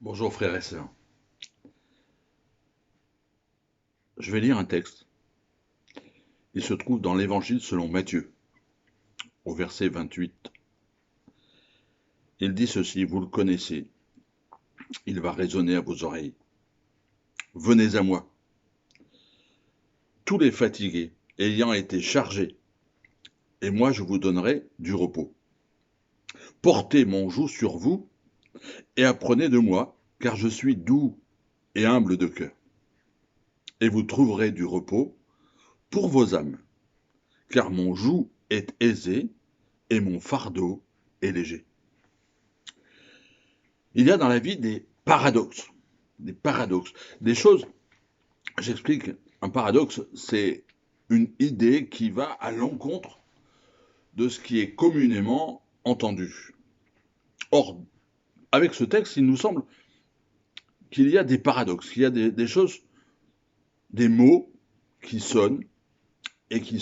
Bonjour frères et sœurs. Je vais lire un texte. Il se trouve dans l'Évangile selon Matthieu, au verset 28. Il dit ceci, vous le connaissez, il va résonner à vos oreilles. Venez à moi, tous les fatigués, ayant été chargés, et moi je vous donnerai du repos. Portez mon joug sur vous et apprenez de moi, car je suis doux et humble de cœur. Et vous trouverez du repos pour vos âmes, car mon joug est aisé et mon fardeau est léger. Il y a dans la vie des paradoxes, des choses. J'explique, un paradoxe, c'est une idée qui va à l'encontre de ce qui est communément entendu. Or, avec ce texte, il nous semble qu'il y a des paradoxes, qu'il y a des choses, des mots qui sonnent et qui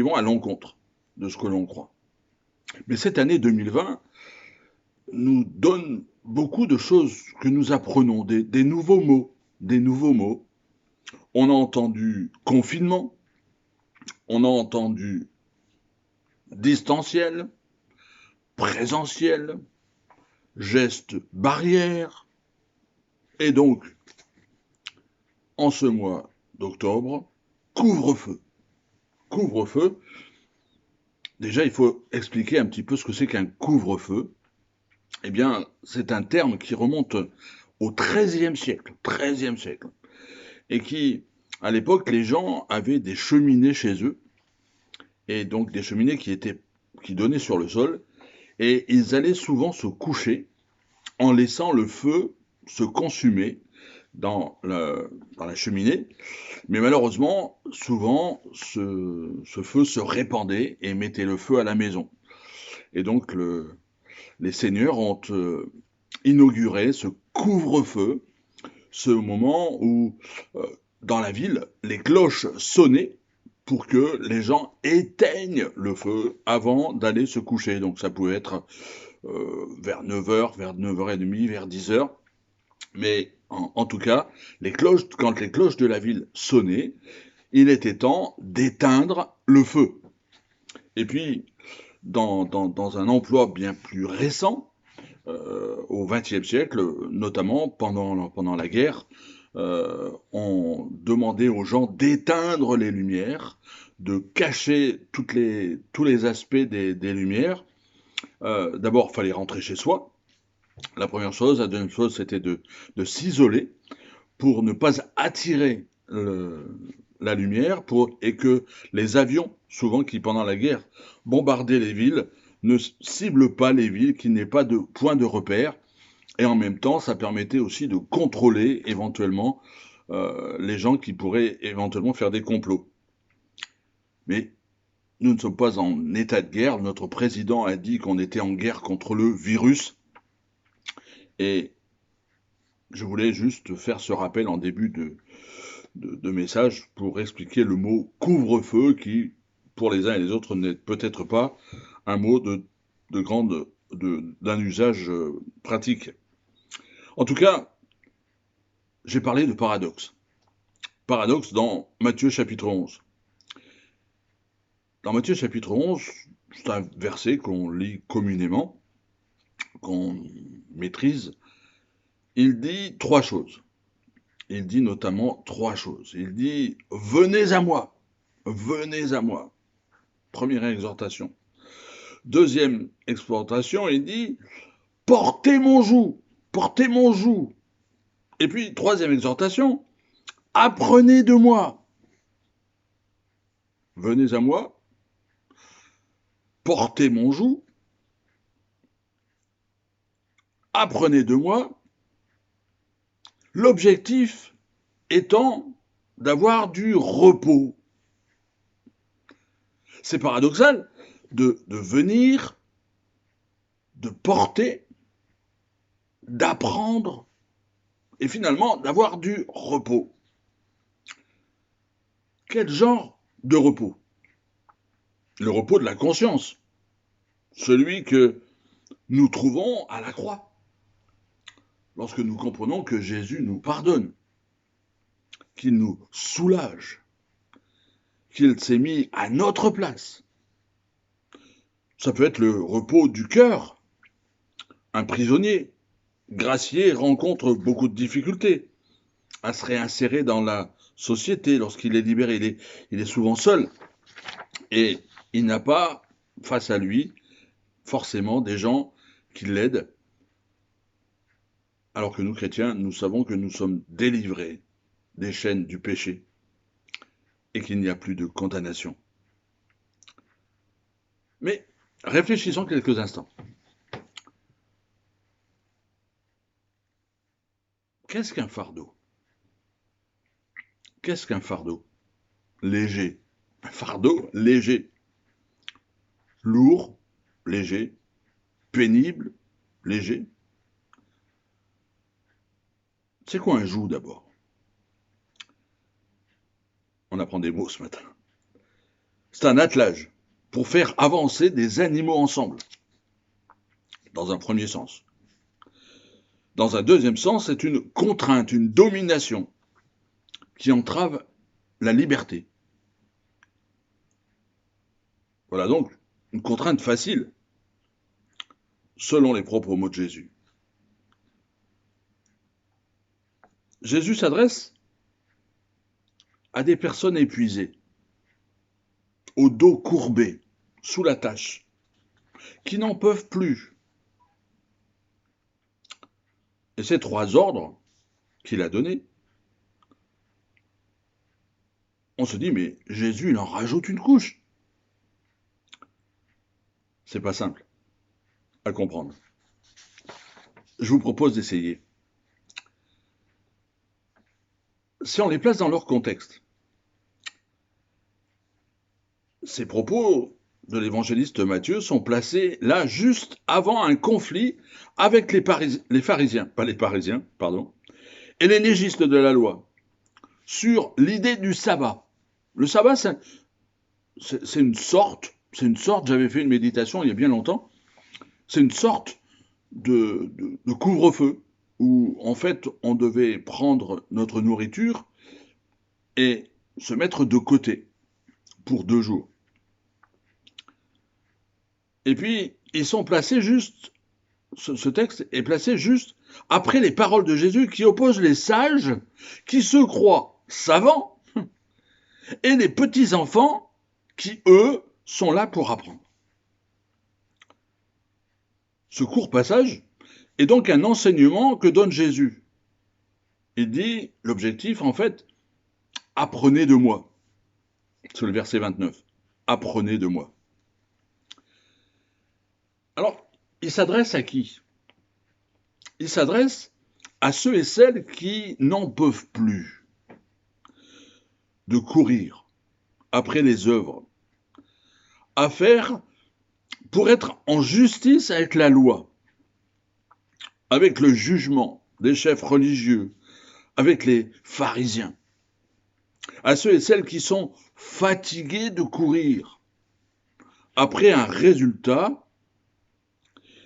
vont à l'encontre de ce que l'on croit. Mais cette année 2020 nous donne beaucoup de choses que nous apprenons, des nouveaux mots, des nouveaux mots. On a entendu confinement, on a entendu distanciel, présentiel, gestes barrières. Et donc, en ce mois d'octobre, couvre-feu. Couvre-feu. Déjà, il faut expliquer un petit peu ce que c'est qu'un couvre-feu. Eh bien, c'est un terme qui remonte au XIIIe siècle, XIIIe siècle, et qui, à l'époque, les gens avaient des cheminées chez eux, et donc des cheminées qui donnaient sur le sol, et ils allaient souvent se coucher en laissant le feu se consumer dans la cheminée. Mais malheureusement, souvent, ce feu se répandait et mettait le feu à la maison. Et donc, les seigneurs ont inauguré ce couvre-feu, ce moment où, dans la ville, les cloches sonnaient pour que les gens éteignent le feu avant d'aller se coucher. Donc ça pouvait être vers 9 heures, vers 9h30, vers 10 heures. Mais en tout cas, quand les cloches de la ville sonnaient, il était temps d'éteindre le feu. Et puis, dans un emploi bien plus récent, au XXe siècle, notamment pendant la guerre, on demandait aux gens d'éteindre les lumières, de cacher tous les aspects des lumières. D'abord, il fallait rentrer chez soi. La première chose. La deuxième chose, c'était de s'isoler pour ne pas attirer la lumière et que les avions, souvent qui pendant la guerre bombardaient les villes, ne ciblent pas les villes, qu'il n'ait pas de point de repère. Et en même temps, ça permettait aussi de contrôler éventuellement les gens qui pourraient éventuellement faire des complots. Mais nous ne sommes pas en état de guerre. Notre président a dit qu'on était en guerre contre le virus. Et je voulais juste faire ce rappel en début de message pour expliquer le mot couvre-feu qui, pour les uns et les autres, n'est peut-être pas un mot d'un usage pratique. En tout cas, j'ai parlé de paradoxe. Paradoxe dans Matthieu chapitre 11. Dans Matthieu chapitre 11, c'est un verset qu'on lit communément, qu'on maîtrise. Il dit trois choses. Il dit notamment trois choses. Il dit « Venez à moi, venez à moi ». Première exhortation. Deuxième exhortation, il dit « Portez mon joug, portez mon joug ». Et puis, troisième exhortation, « Apprenez de moi ». Venez à moi, portez mon joug, apprenez de moi. L'objectif étant d'avoir du repos. C'est paradoxal de venir, de porter, d'apprendre et finalement d'avoir du repos. Quel genre de repos? Le repos de la conscience, celui que nous trouvons à la croix. lorsque nous comprenons que Jésus nous pardonne, qu'il nous soulage, qu'il s'est mis à notre place. Ça peut être le repos du cœur. Un prisonnier gracié rencontre beaucoup de difficultés à se réinsérer dans la société lorsqu'il est libéré. Il est souvent seul et il n'a pas face à lui forcément des gens qui l'aident, alors que nous, chrétiens, nous savons que nous sommes délivrés des chaînes du péché et qu'il n'y a plus de condamnation. Mais réfléchissons quelques instants. Qu'est-ce qu'un fardeau? Qu'est-ce qu'un fardeau? Léger. Un fardeau léger. Lourd, léger. Pénible, léger. C'est quoi un joug d'abord? On apprend des mots ce matin. C'est un attelage pour faire avancer des animaux ensemble, dans un premier sens. Dans un deuxième sens, c'est une contrainte, une domination qui entrave la liberté. Voilà donc une contrainte facile, selon les propres mots de Jésus. Jésus s'adresse à des personnes épuisées, au dos courbé, sous la tâche, qui n'en peuvent plus. Et ces trois ordres qu'il a donnés, on se dit, mais Jésus, il en rajoute une couche. C'est pas simple à comprendre. Je vous propose d'essayer. Si on les place dans leur contexte, ces propos de l'évangéliste Matthieu sont placés là juste avant un conflit avec les pharisiens, pas les parisiens, pardon, et les légistes de la loi, sur l'idée du sabbat. Le sabbat, c'est une sorte, j'avais fait une méditation il y a bien longtemps, c'est une sorte de couvre-feu où en fait on devait prendre notre nourriture et se mettre de côté pour 2 jours. Et puis ils sont placés juste, ce texte est placé juste après les paroles de Jésus qui opposent les sages qui se croient savants et les petits enfants qui, eux, sont là pour apprendre. Ce court passage est donc un enseignement que donne Jésus. Il dit, l'objectif en fait, apprenez de moi. C'est le verset 29. Apprenez de moi. Alors, il s'adresse à qui? Il s'adresse à ceux et celles qui n'en peuvent plus de courir après les œuvres, à faire pour être en justice avec la loi, avec le jugement des chefs religieux, avec les pharisiens, à ceux et celles qui sont fatigués de courir après un résultat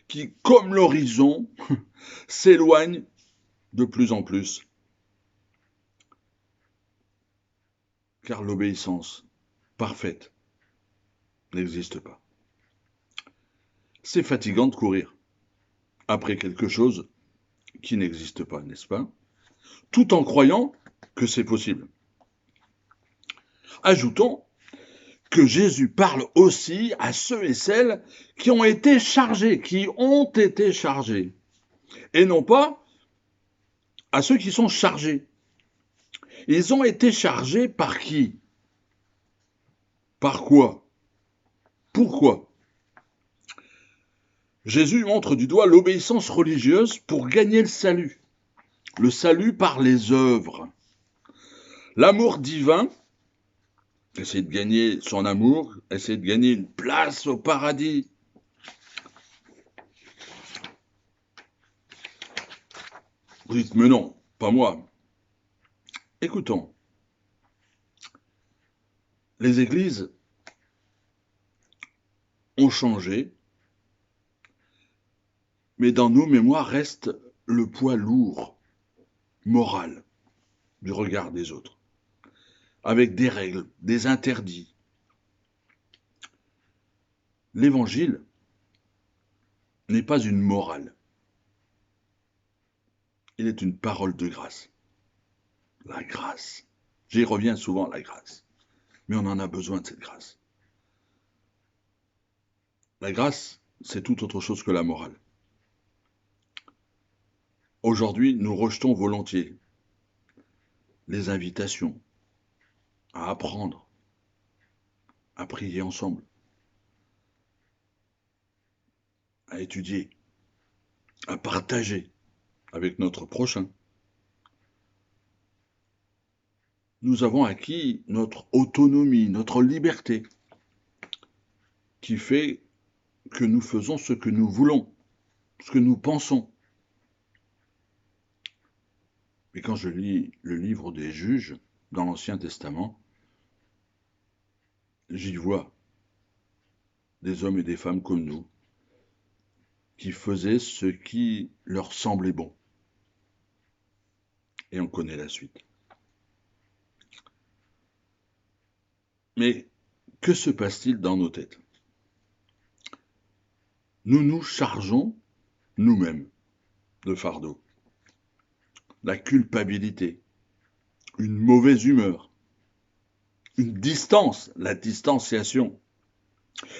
qui, comme l'horizon, s'éloigne de plus en plus. Car l'obéissance parfaite n'existe pas. C'est fatigant de courir après quelque chose qui n'existe pas, n'est-ce pas? Tout en croyant que c'est possible. Ajoutons que Jésus parle aussi à ceux et celles qui ont été chargés, et non pas à ceux qui sont chargés. Ils ont été chargés par qui? Par quoi? Pourquoi? Jésus montre du doigt l'obéissance religieuse pour gagner le salut par les œuvres. L'amour divin, essayer de gagner son amour, essayer de gagner une place au paradis. Vous dites, mais non, pas moi. Écoutons. Les églises ont changé, mais dans nos mémoires reste le poids lourd, moral, du regard des autres, avec des règles, des interdits. L'Évangile n'est pas une morale, il est une parole de grâce. La grâce. J'y reviens souvent, la grâce. Mais on en a besoin de cette grâce. La grâce, c'est tout autre chose que la morale. Aujourd'hui, nous rejetons volontiers les invitations à apprendre, à prier ensemble, à étudier, à partager avec notre prochain. Nous avons acquis notre autonomie, notre liberté, qui fait que nous faisons ce que nous voulons, ce que nous pensons. Mais quand je lis le livre des Juges dans l'Ancien Testament, j'y vois des hommes et des femmes comme nous, qui faisaient ce qui leur semblait bon. Et on connaît la suite. Mais que se passe-t-il dans nos têtes? Nous nous chargeons nous-mêmes de fardeaux, la culpabilité, une mauvaise humeur, une distance, la distanciation.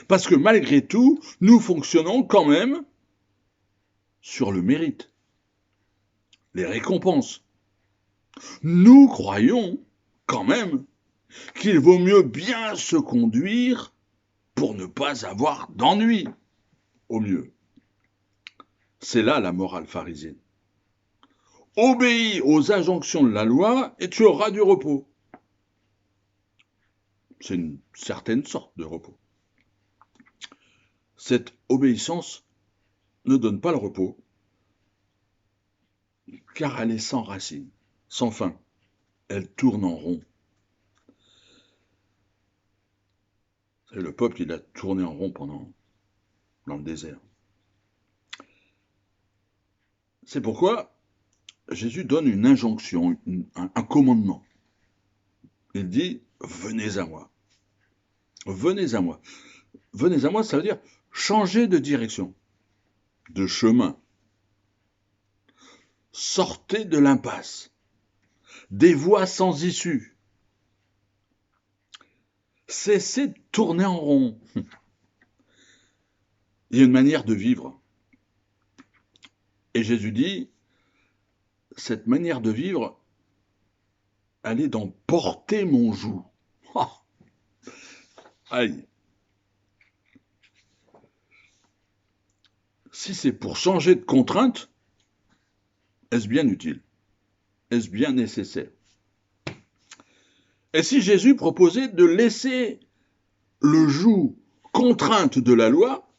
Parce que malgré tout, nous fonctionnons quand même sur le mérite, les récompenses. Nous croyons quand même qu'il vaut mieux bien se conduire pour ne pas avoir d'ennui, au mieux. C'est là la morale pharisienne. Obéis aux injonctions de la loi et tu auras du repos. C'est une certaine sorte de repos. Cette obéissance ne donne pas le repos, car elle est sans racine, sans fin. Elle tourne en rond. Et le peuple, il a tourné en rond dans le désert. C'est pourquoi Jésus donne une injonction, un commandement. Il dit, venez à moi. Venez à moi. Venez à moi, ça veut dire changer de direction, de chemin. Sortez de l'impasse, des voies sans issue. Cessez de tourner en rond. Il y a une manière de vivre. Et Jésus dit, cette manière de vivre, elle est d'en porter mon joug. Oh, aïe. Si c'est pour changer de contrainte, est-ce bien utile? Est-ce bien nécessaire? Et si Jésus proposait de laisser le joug contrainte de la loi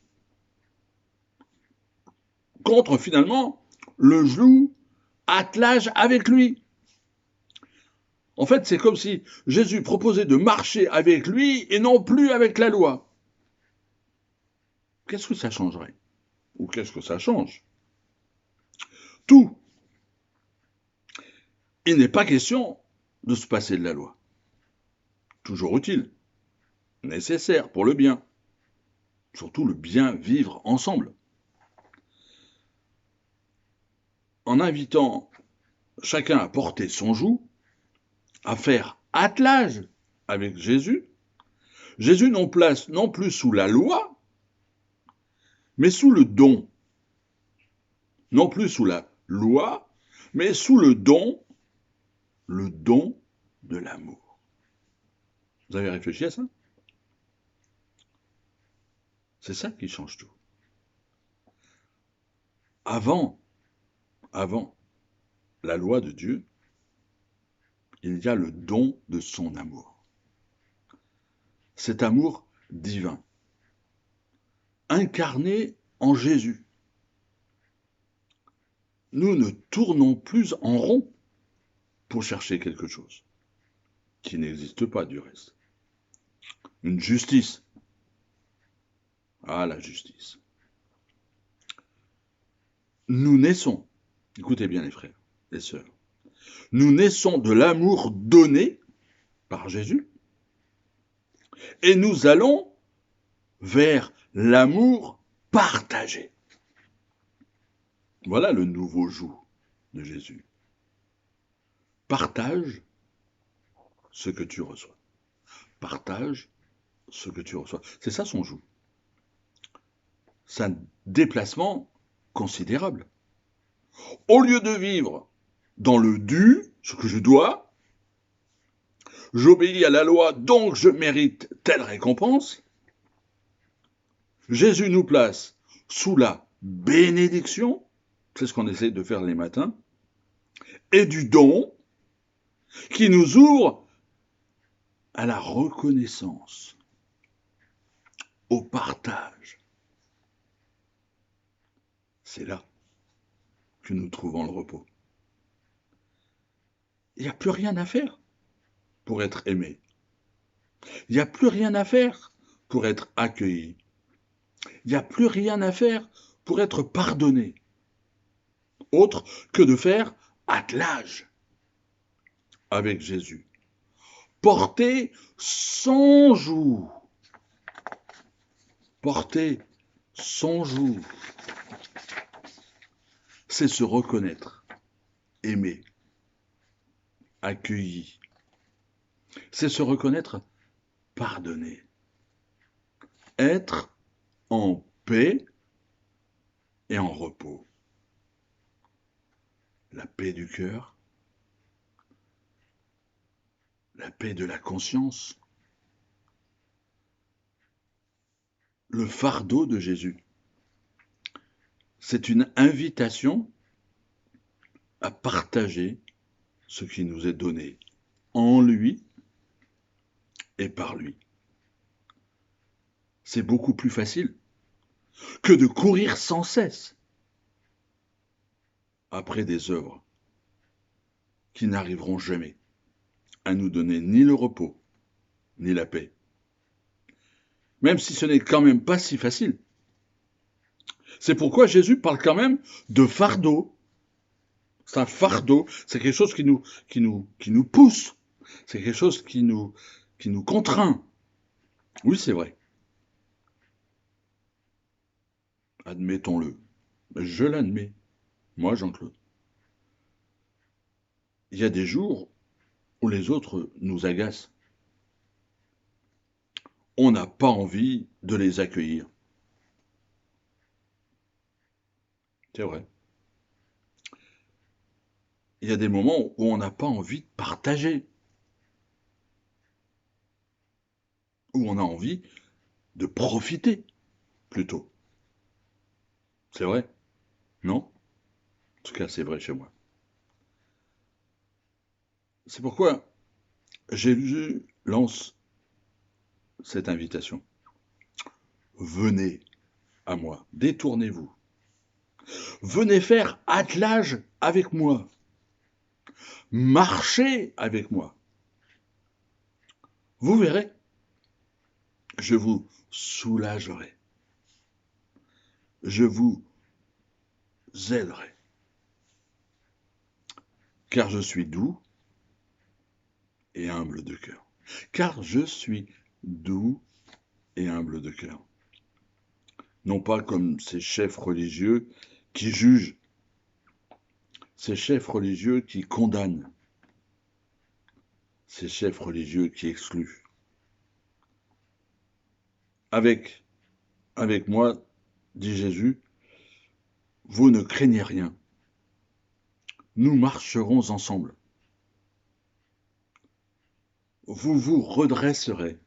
contre finalement le joug attelage avec lui? En fait, c'est comme si Jésus proposait de marcher avec lui et non plus avec la loi. Qu'est-ce que ça changerait? Ou qu'est-ce que ça change? Tout. Il n'est pas question de se passer de la loi. Toujours utile, nécessaire pour le bien. Surtout le bien vivre ensemble. En invitant chacun à porter son joug, à faire attelage avec Jésus, Jésus non place non plus sous la loi, mais sous le don. Non plus sous la loi, mais sous le don de l'amour. Vous avez réfléchi à ça? C'est ça qui change tout. Avant la loi de Dieu, il y a le don de son amour. Cet amour divin, incarné en Jésus. Nous ne tournons plus en rond pour chercher quelque chose qui n'existe pas du reste. Une justice. Ah, la justice. Nous naissons Écoutez bien les frères, les sœurs. Nous naissons de l'amour donné par Jésus et nous allons vers l'amour partagé. Voilà le nouveau joug de Jésus. Partage ce que tu reçois. Partage ce que tu reçois. C'est ça son joug. C'est un déplacement considérable. Au lieu de vivre dans le dû, ce que je dois, j'obéis à la loi, donc je mérite telle récompense, Jésus nous place sous la bénédiction, c'est ce qu'on essaie de faire les matins, et du don qui nous ouvre à la reconnaissance, au partage. C'est là que nous trouvons le repos. Il n'y a plus rien à faire pour être aimé. Il n'y a plus rien à faire pour être accueilli. Il n'y a plus rien à faire pour être pardonné. Autre que de faire attelage avec Jésus. Porter son joug. Porter son joug. C'est se reconnaître, aimer, accueilli. C'est se reconnaître pardonné. Être en paix et en repos. La paix du cœur, la paix de la conscience, le fardeau de Jésus. C'est une invitation à partager ce qui nous est donné en lui et par lui. C'est beaucoup plus facile que de courir sans cesse après des œuvres qui n'arriveront jamais à nous donner ni le repos, ni la paix. Même si ce n'est quand même pas si facile. C'est pourquoi Jésus parle quand même de fardeau. C'est un fardeau, c'est quelque chose qui nous pousse, c'est quelque chose qui nous contraint. Oui, c'est vrai. Admettons-le. Je l'admets. Moi, Jean-Claude. Il y a des jours où les autres nous agacent. On n'a pas envie de les accueillir. C'est vrai. Il y a des moments où on n'a pas envie de partager. Où on a envie de profiter, plutôt. C'est vrai? Non? En tout cas, c'est vrai chez moi. C'est pourquoi Jésus lance cette invitation. Venez à moi, détournez-vous. Venez faire attelage avec moi. Marchez avec moi. Vous verrez, je vous soulagerai. Je vous aiderai. Car je suis doux et humble de cœur. Car je suis doux et humble de cœur. Non pas comme ces chefs religieux qui jugent, ces chefs religieux qui condamnent, ces chefs religieux qui excluent. Avec moi, dit Jésus, vous ne craignez rien. Nous marcherons ensemble. Vous vous redresserez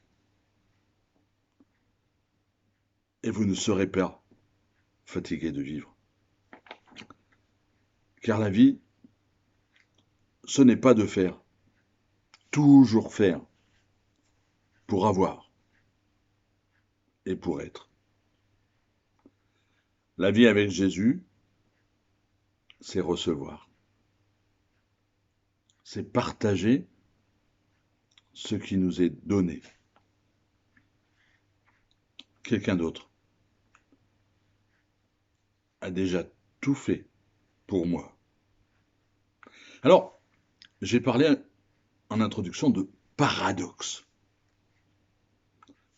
et vous ne serez pas fatigué de vivre. Car la vie, ce n'est pas de faire, toujours faire, pour avoir et pour être. La vie avec Jésus, c'est recevoir. C'est partager ce qui nous est donné. Quelqu'un d'autre a déjà tout fait pour moi. Alors, j'ai parlé en introduction de paradoxe.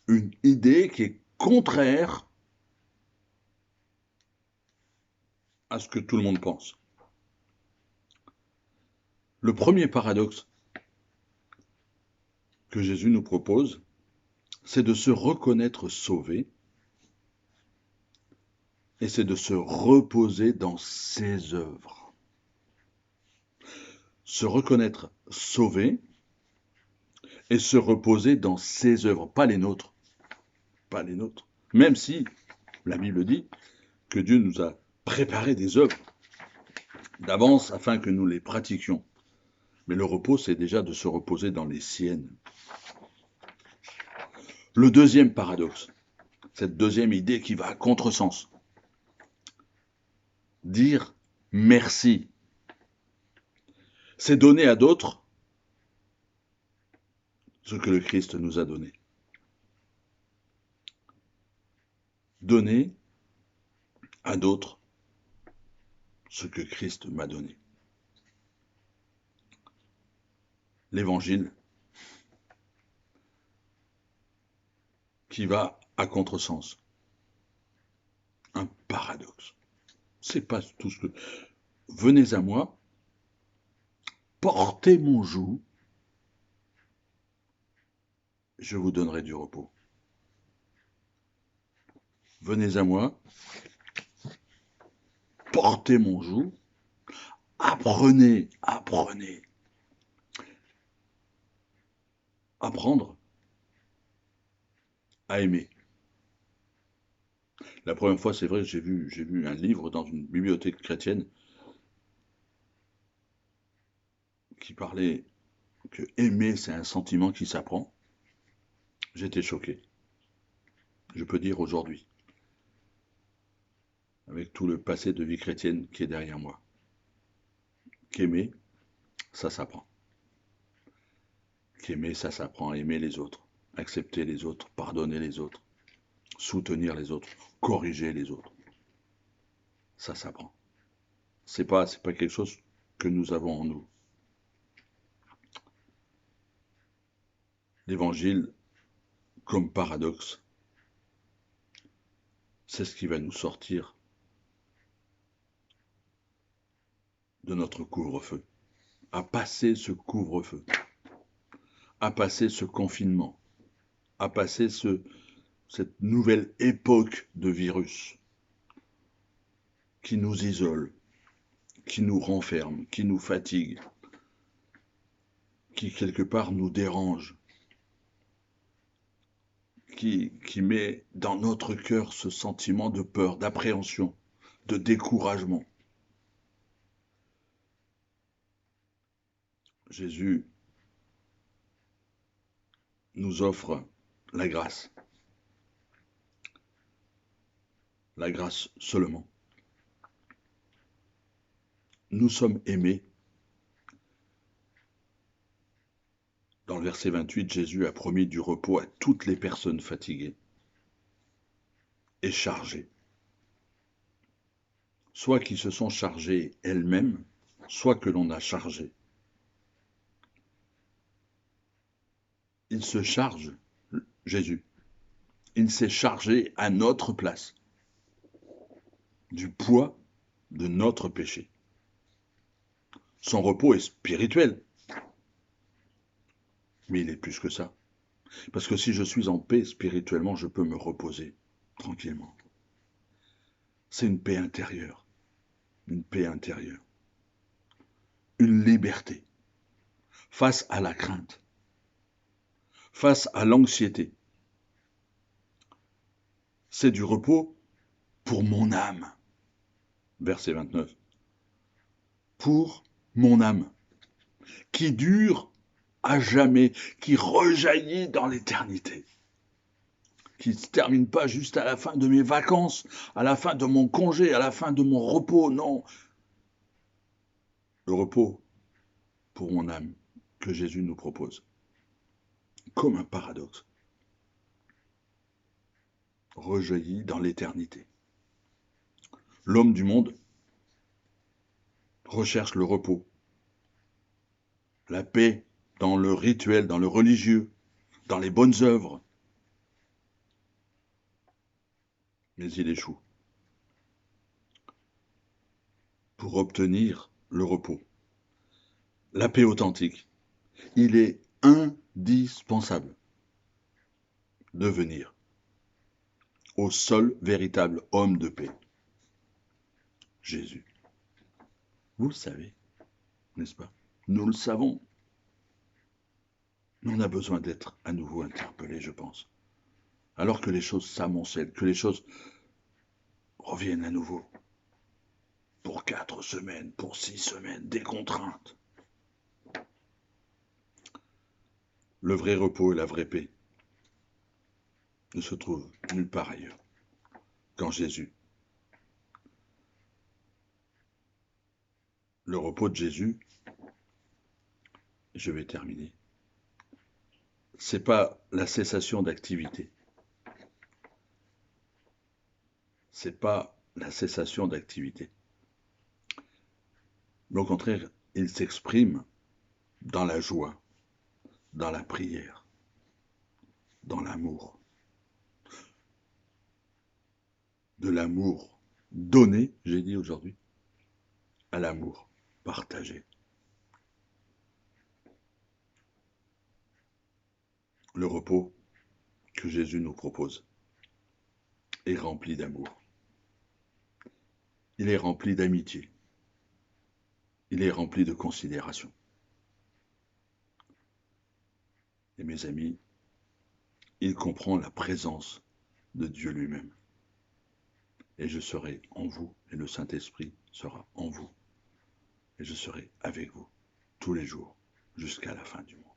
Une idée qui est contraire à ce que tout le monde pense. Le premier paradoxe que Jésus nous propose, c'est de se reconnaître sauvé et c'est de se reposer dans ses œuvres. Se reconnaître sauvé et se reposer dans ses œuvres, pas les nôtres, pas les nôtres. Même si la Bible dit que Dieu nous a préparé des œuvres d'avance afin que nous les pratiquions. Mais le repos, c'est déjà de se reposer dans les siennes. Le deuxième paradoxe, cette deuxième idée qui va à contresens, dire merci, c'est donner à d'autres ce que le Christ nous a donné. Donner à d'autres ce que Christ m'a donné. L'évangile qui va à contresens. Un paradoxe. C'est pas tout ce que... Venez à moi, portez mon joug, je vous donnerai du repos. Venez à moi, portez mon joug, apprenez. Apprendre à aimer. La première fois, c'est vrai, j'ai vu un livre dans une bibliothèque chrétienne qui parlait que aimer, c'est un sentiment qui s'apprend. J'étais choqué. Je peux dire aujourd'hui, avec tout le passé de vie chrétienne qui est derrière moi, qu'aimer, ça s'apprend. Qu'aimer, ça s'apprend à aimer les autres, accepter les autres, pardonner les autres, soutenir les autres, corriger les autres. Ça s'apprend. C'est pas quelque chose que nous avons en nous. L'évangile, comme paradoxe, c'est ce qui va nous sortir de notre couvre-feu, à passer ce couvre-feu, à passer ce confinement, à passer cette nouvelle époque de virus qui nous isole, qui nous renferme, qui nous fatigue, qui quelque part nous dérange, qui met dans notre cœur ce sentiment de peur, d'appréhension, de découragement. Jésus nous offre la grâce seulement. Nous sommes aimés. Dans le verset 28, Jésus a promis du repos à toutes les personnes fatiguées et chargées. Soit qui se sont chargées elles-mêmes, soit que l'on a chargé. Il se charge, Jésus. Il s'est chargé à notre place du poids de notre péché. Son repos est spirituel, mais il est plus que ça. Parce que si je suis en paix spirituellement, je peux me reposer tranquillement. C'est une paix intérieure, une liberté face à la crainte, face à l'anxiété. C'est du repos pour mon âme. Verset 29. Pour mon âme, qui dure à jamais, qui rejaillit dans l'éternité, qui ne se termine pas juste à la fin de mes vacances, à la fin de mon congé, à la fin de mon repos, non. Le repos pour mon âme que Jésus nous propose, comme un paradoxe, rejaillit dans l'éternité. L'homme du monde recherche le repos, la paix dans le rituel, dans le religieux, dans les bonnes œuvres. Mais il échoue pour obtenir le repos, la paix authentique. Il est indispensable de venir au seul véritable homme de paix, Jésus. Vous le savez, n'est-ce pas? Nous le savons. Mais on a besoin d'être à nouveau interpellés, je pense. Alors que les choses s'amoncellent, que les choses reviennent à nouveau. Pour 4 semaines, pour 6 semaines, des contraintes. Le vrai repos et la vraie paix ne se trouvent nulle part ailleurs qu'en Jésus. Le repos de Jésus, je vais terminer, c'est pas la cessation d'activité. C'est pas la cessation d'activité. Mais au contraire, il s'exprime dans la joie, dans la prière, dans l'amour. De l'amour donné, j'ai dit aujourd'hui, à l'amour partagé. Le repos que Jésus nous propose est rempli d'amour. Il est rempli d'amitié. Il est rempli de considération. Et mes amis, il comprend la présence de Dieu lui-même. Et je serai en vous, et le Saint-Esprit sera en vous. Et je serai avec vous tous les jours jusqu'à la fin du monde.